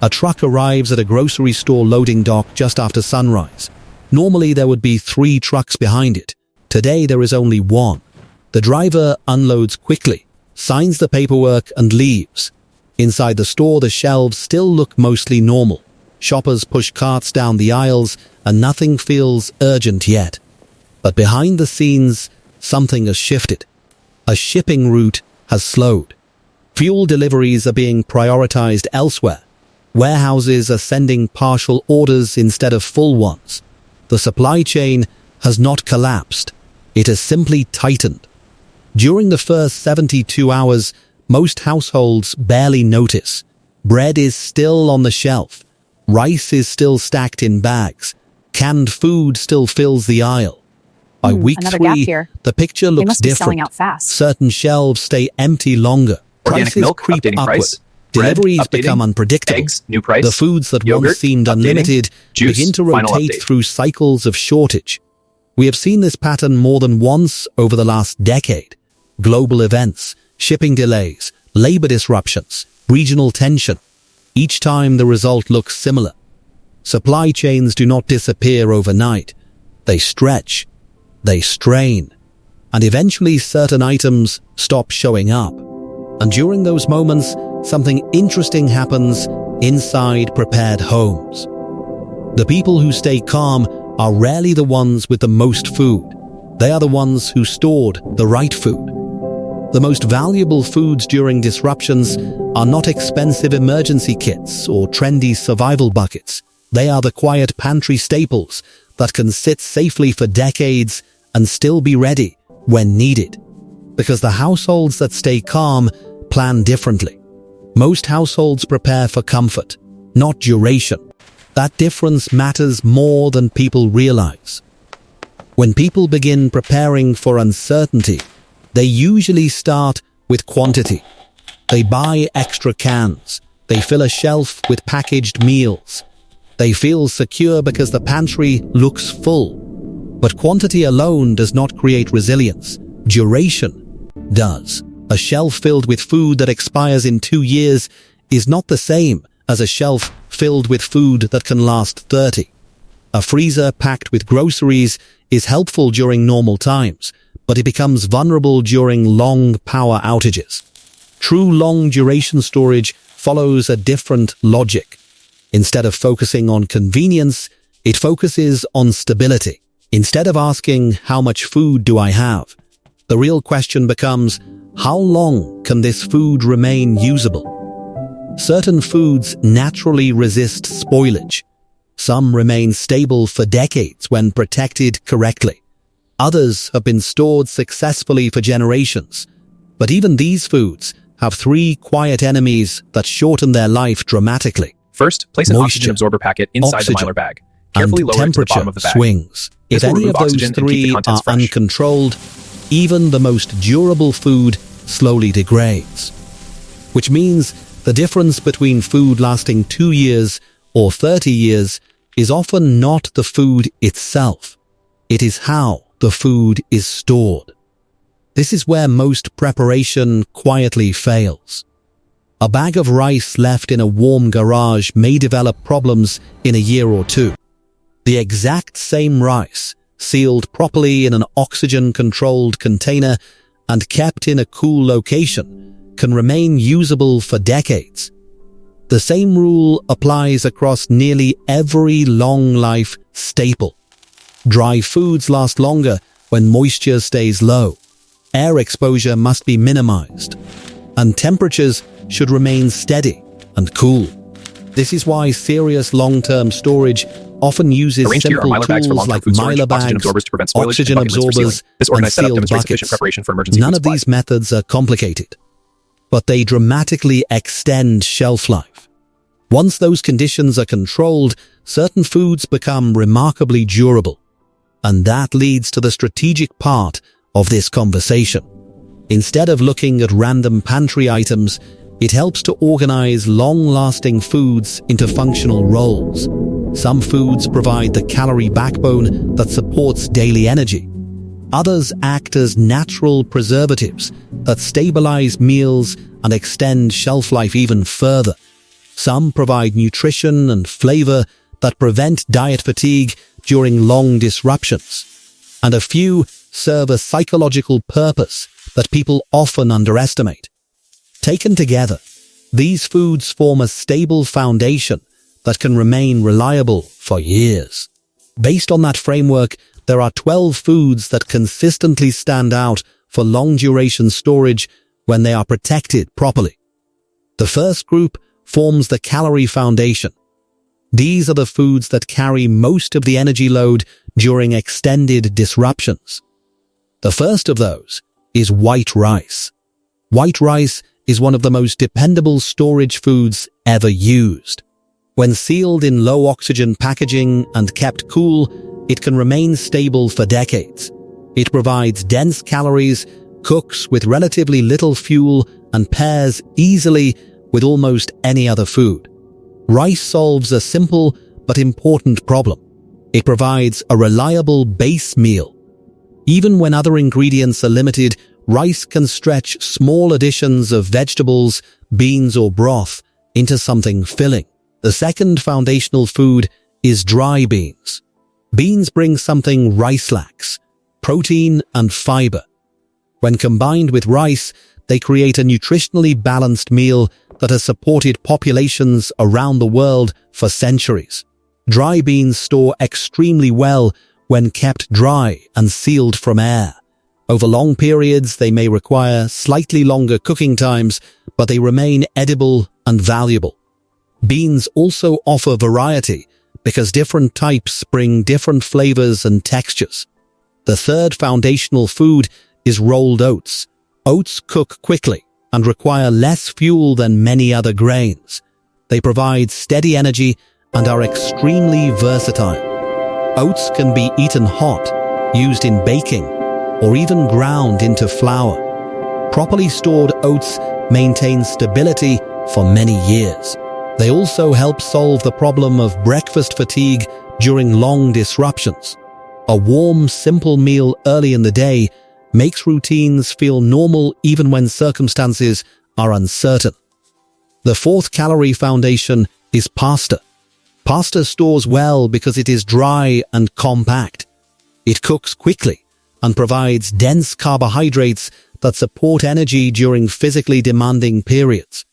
A truck arrives at a grocery store loading dock just after sunrise. Normally there would be 3 trucks behind it. Today there is only 1. The driver unloads quickly, signs the paperwork and leaves. Inside the store, the shelves still look mostly normal. Shoppers push carts down the aisles and nothing feels urgent yet. But behind the scenes, something has shifted. A shipping route has slowed. Fuel deliveries are being prioritized elsewhere. Warehouses are sending partial orders instead of full ones. The supply chain has not collapsed. It has simply tightened. During the first 72 hours, most households barely notice. Bread is still on the shelf. Rice is still stacked in bags. Canned food still fills the aisle. By week 3, the picture looks different. Certain shelves stay empty longer. Prices creep upward. Deliveries become unpredictable. Eggs, new price. The foods that Yogurt, once seemed unlimited begin to rotate through cycles of shortage. We have seen this pattern more than once over the last decade. Global events, shipping delays, labor disruptions, regional tension. Each time the result looks similar. Supply chains do not disappear overnight. They stretch, they strain, and eventually certain items stop showing up. And during those moments, something interesting happens inside prepared homes. The people who stay calm are rarely the ones with the most food. They are the ones who stored the right food. The most valuable foods during disruptions are not expensive emergency kits or trendy survival buckets. They are the quiet pantry staples that can sit safely for decades and still be ready when needed. Because the households that stay calm plan differently. Most households prepare for comfort, not duration. That difference matters more than people realize. When people begin preparing for uncertainty, they usually start with quantity. They buy extra cans. They fill a shelf with packaged meals. They feel secure because the pantry looks full. But quantity alone does not create resilience. Duration does. A shelf filled with food that expires in 2 years is not the same as a shelf filled with food that can last 30. A freezer packed with groceries is helpful during normal times, but it becomes vulnerable during long power outages. True long-duration storage follows a different logic. Instead of focusing on convenience, it focuses on stability. Instead of asking, how much food do I have? The real question becomes, how long can this food remain usable? Certain foods naturally resist spoilage. Some remain stable for decades when protected correctly. Others have been stored successfully for generations. But even these foods have 3 quiet enemies that shorten their life dramatically. First, place an oxygen absorber packet inside the Mylar bag. Carefully lower it to the bottom of the bag. Swings. If any of those 3 are uncontrolled, even the most durable food slowly degrades. Which means the difference between food lasting 2 years or 30 years is often not the food itself. It is how the food is stored. This is where most preparation quietly fails. A bag of rice left in a warm garage may develop problems in a year or 2. The exact same rice, sealed properly in an oxygen-controlled container and kept in a cool location, can remain usable for decades. The same rule applies across nearly every long-life staple. Dry foods last longer when moisture stays low. Air exposure must be minimized, and temperatures should remain steady and cool. This is why serious long-term storage often uses simple tools like Mylar bags, oxygen absorbers, and sealed buckets. None of these methods are complicated, but they dramatically extend shelf life. Once those conditions are controlled, certain foods become remarkably durable. And that leads to the strategic part of this conversation. Instead of looking at random pantry items, it helps to organize long-lasting foods into functional roles. Some foods provide the calorie backbone that supports daily energy. Others act as natural preservatives that stabilize meals and extend shelf life even further. Some provide nutrition and flavor that prevent diet fatigue during long disruptions, and a few serve a psychological purpose that people often underestimate. Taken together, these foods form a stable foundation that can remain reliable for years. Based on that framework, there are 12 foods that consistently stand out for long-duration storage when they are protected properly. The first group forms the calorie foundation. These are the foods that carry most of the energy load during extended disruptions. The first of those is white rice. White rice is one of the most dependable storage foods ever used. When sealed in low-oxygen packaging and kept cool, it can remain stable for decades. It provides dense calories, cooks with relatively little fuel, and pairs easily with almost any other food. Rice solves a simple but important problem. It provides a reliable base meal. Even when other ingredients are limited, rice can stretch small additions of vegetables, beans, or broth into something filling. The second foundational food is dry beans. Beans bring something rice lacks: protein and fiber. When combined with rice, they create a nutritionally balanced meal that has supported populations around the world for centuries. Dry beans store extremely well when kept dry and sealed from air. Over long periods, they may require slightly longer cooking times, but they remain edible and valuable. Beans also offer variety because different types bring different flavors and textures. The third foundational food is rolled oats. Oats cook quickly and require less fuel than many other grains. They provide steady energy and are extremely versatile. Oats can be eaten hot, used in baking, or even ground into flour. Properly stored oats maintain stability for many years. They also help solve the problem of breakfast fatigue during long disruptions. A warm, simple meal early in the day makes routines feel normal even when circumstances are uncertain. The fourth calorie foundation is pasta. Pasta stores well because it is dry and compact. It cooks quickly and provides dense carbohydrates that support energy during physically demanding periods.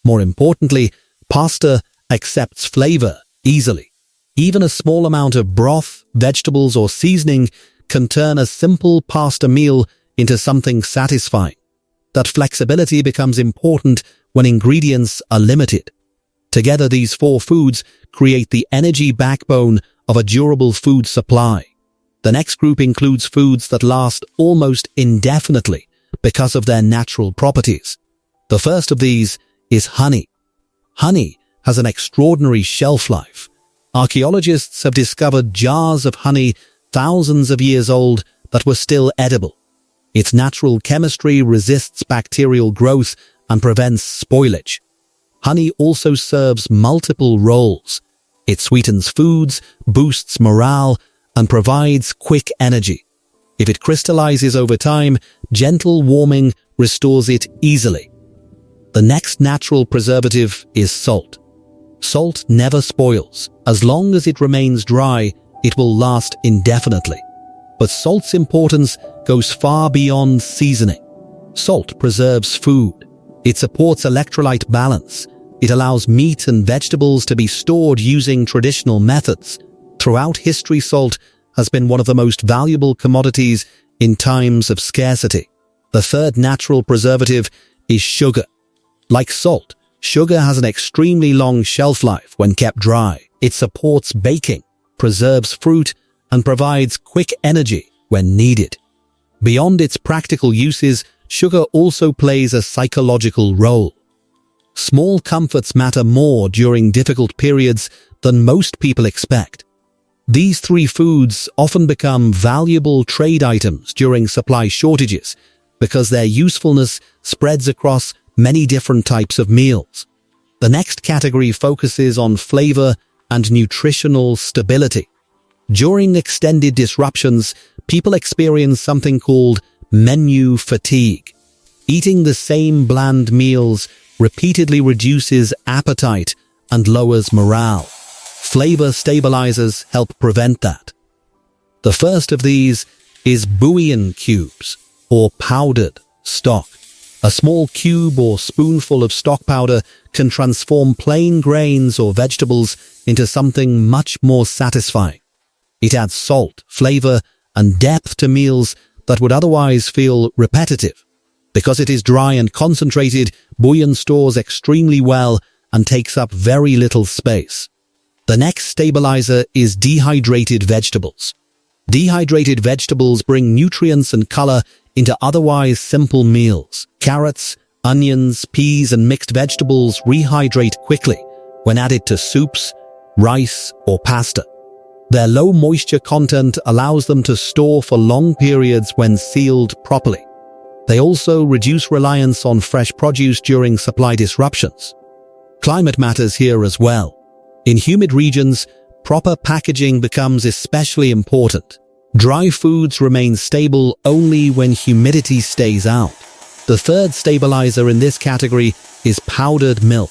More importantly, pasta accepts flavor easily. Even a small amount of broth, vegetables, or seasoning can turn a simple pasta meal into something satisfying. That flexibility becomes important when ingredients are limited. Together, these four foods create the energy backbone of a durable food supply. The next group includes foods that last almost indefinitely because of their natural properties. The first of these is honey. Honey has an extraordinary shelf life. Archaeologists have discovered jars of honey thousands of years old that were still edible. Its natural chemistry resists bacterial growth and prevents spoilage. Honey also serves multiple roles. It sweetens foods, boosts morale, and provides quick energy. If it crystallizes over time, gentle warming restores it easily. The next natural preservative is salt. Salt never spoils. As long as it remains dry, it will last indefinitely. But salt's importance goes far beyond seasoning. Salt preserves food. It supports electrolyte balance. It allows meat and vegetables to be stored using traditional methods. Throughout history, salt has been one of the most valuable commodities in times of scarcity. The third natural preservative is sugar. Like salt, sugar has an extremely long shelf life when kept dry. It supports baking, preserves fruit, and provides quick energy when needed. Beyond its practical uses, sugar also plays a psychological role. Small comforts matter more during difficult periods than most people expect. These three foods often become valuable trade items during supply shortages because their usefulness spreads across many different types of meals. The next category focuses on flavor and nutritional stability. During extended disruptions, people experience something called menu fatigue. Eating the same bland meals repeatedly reduces appetite and lowers morale. Flavor stabilizers help prevent that. The first of these is bouillon cubes, or powdered stock. A small cube or spoonful of stock powder can transform plain grains or vegetables into something much more satisfying. It adds salt, flavor, and depth to meals that would otherwise feel repetitive. Because it is dry and concentrated, bouillon stores extremely well and takes up very little space. The next stabilizer is dehydrated vegetables. Dehydrated vegetables bring nutrients and color into otherwise simple meals. Carrots, onions, peas, and mixed vegetables rehydrate quickly when added to soups, rice, or pasta. Their low moisture content allows them to store for long periods when sealed properly. They also reduce reliance on fresh produce during supply disruptions. Climate matters here as well. In humid regions, proper packaging becomes especially important. Dry foods remain stable only when humidity stays out. The third stabilizer in this category is powdered milk.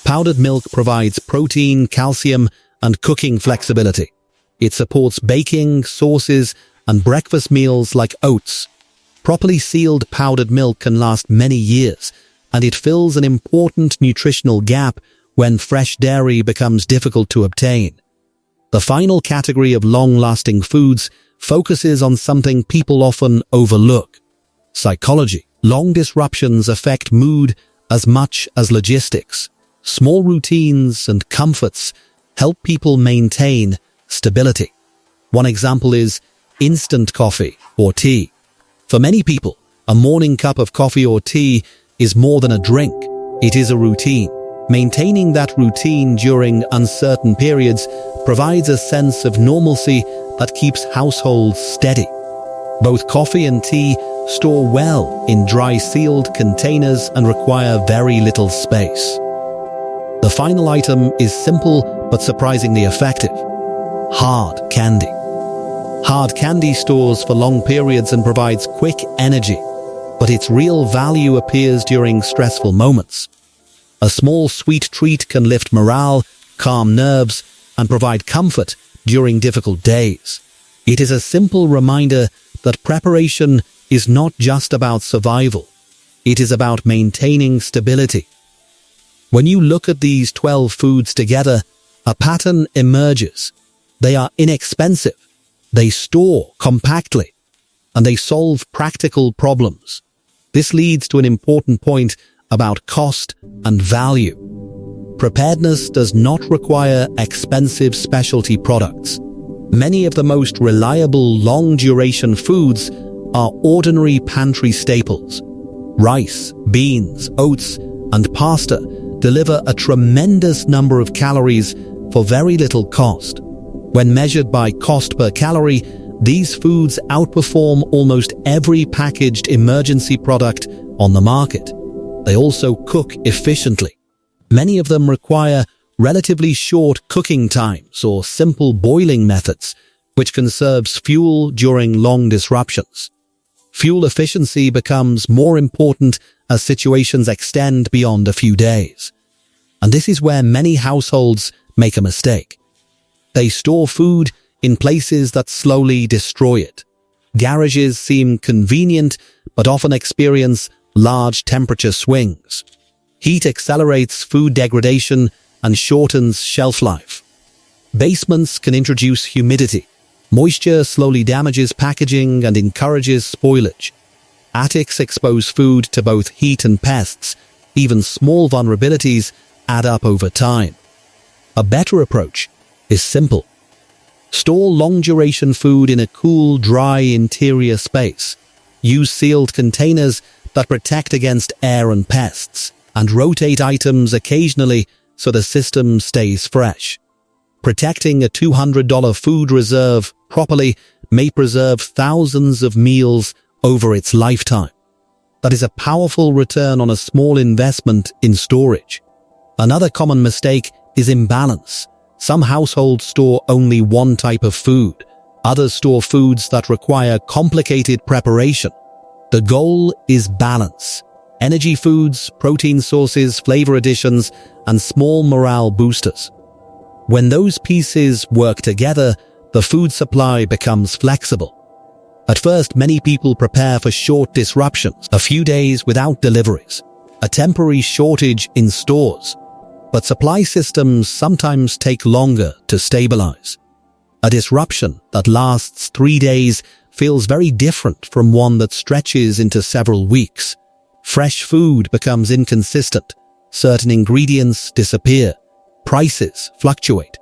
Powdered milk provides protein, calcium, and cooking flexibility. It supports baking, sauces, and breakfast meals like oats. Properly sealed powdered milk can last many years, and it fills an important nutritional gap when fresh dairy becomes difficult to obtain. The final category of long-lasting foods focuses on something people often overlook: psychology. Long disruptions affect mood as much as logistics. Small routines and comforts help people maintain stability. One example is instant coffee or tea. For many people, a morning cup of coffee or tea is more than a drink. It is a routine. Maintaining that routine during uncertain periods provides a sense of normalcy that keeps households steady. Both coffee and tea store well in dry sealed containers and require very little space. The final item is simple but surprisingly effective: hard candy. Hard candy stores for long periods and provides quick energy, but its real value appears during stressful moments. A small sweet treat can lift morale, calm nerves, and provide comfort during difficult days. It is a simple reminder that preparation is not just about survival. It is about maintaining stability. When you look at these 12 foods together, a pattern emerges. They are inexpensive, they store compactly, and they solve practical problems. This leads to an important point about cost and value. Preparedness does not require expensive specialty products. Many of the most reliable long-duration foods are ordinary pantry staples. Rice, beans, oats, and pasta deliver a tremendous number of calories for very little cost. When measured by cost per calorie, these foods outperform almost every packaged emergency product on the market. They also cook efficiently. Many of them require relatively short cooking times or simple boiling methods, which conserves fuel during long disruptions. Fuel efficiency becomes more important as situations extend beyond a few days. And this is where many households make a mistake. They store food in places that slowly destroy it. Garages seem convenient, but often experience large temperature swings. Heat accelerates food degradation and shortens shelf life. Basements can introduce humidity. Moisture slowly damages packaging and encourages spoilage. Attics expose food to both heat and pests. Even small vulnerabilities add up over time. A better approach is simple. Store long-duration food in a cool, dry interior space. Use sealed containers that protect against air and pests, and rotate items occasionally so the system stays fresh. Protecting a $200 food reserve properly may preserve thousands of meals over its lifetime. That is a powerful return on a small investment in storage. Another common mistake is imbalance. Some households store only one type of food. Others store foods that require complicated preparation. The goal is balance. energy foods, protein sources, flavor additions, and small morale boosters. When those pieces work together, the food supply becomes flexible. At first, many people prepare for short disruptions, a few days without deliveries, a temporary shortage in stores. But supply systems sometimes take longer to stabilize. A disruption that lasts 3 days feels very different from one that stretches into several weeks. Fresh food becomes inconsistent, certain ingredients disappear, prices fluctuate.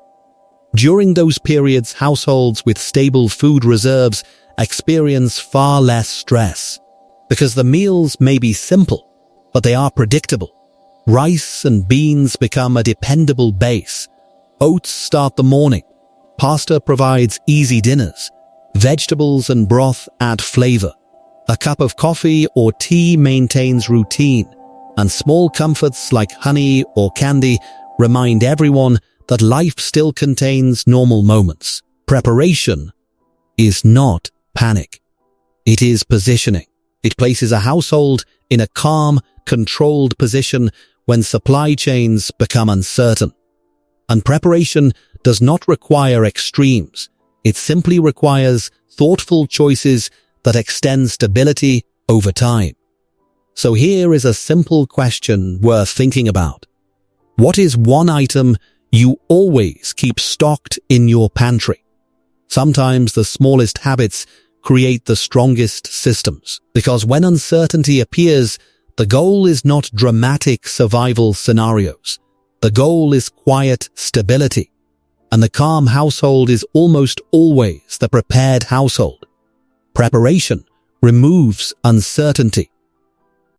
During those periods, households with stable food reserves experience far less stress, because the meals may be simple, but they are predictable. Rice and beans become a dependable base. Oats start the morning. Pasta provides easy dinners. Vegetables and broth add flavor. A cup of coffee or tea maintains routine, and small comforts like honey or candy remind everyone that life still contains normal moments. Preparation is not panic. It is positioning. It places a household in a calm, controlled position when supply chains become uncertain. And preparation does not require extremes. It simply requires thoughtful choices that extend stability over time. So here is a simple question worth thinking about. What is one item you always keep stocked in your pantry? Sometimes the smallest habits create the strongest systems, because when uncertainty appears, the goal is not dramatic survival scenarios. The goal is quiet stability. And the calm household is almost always the prepared household. Preparation removes uncertainty.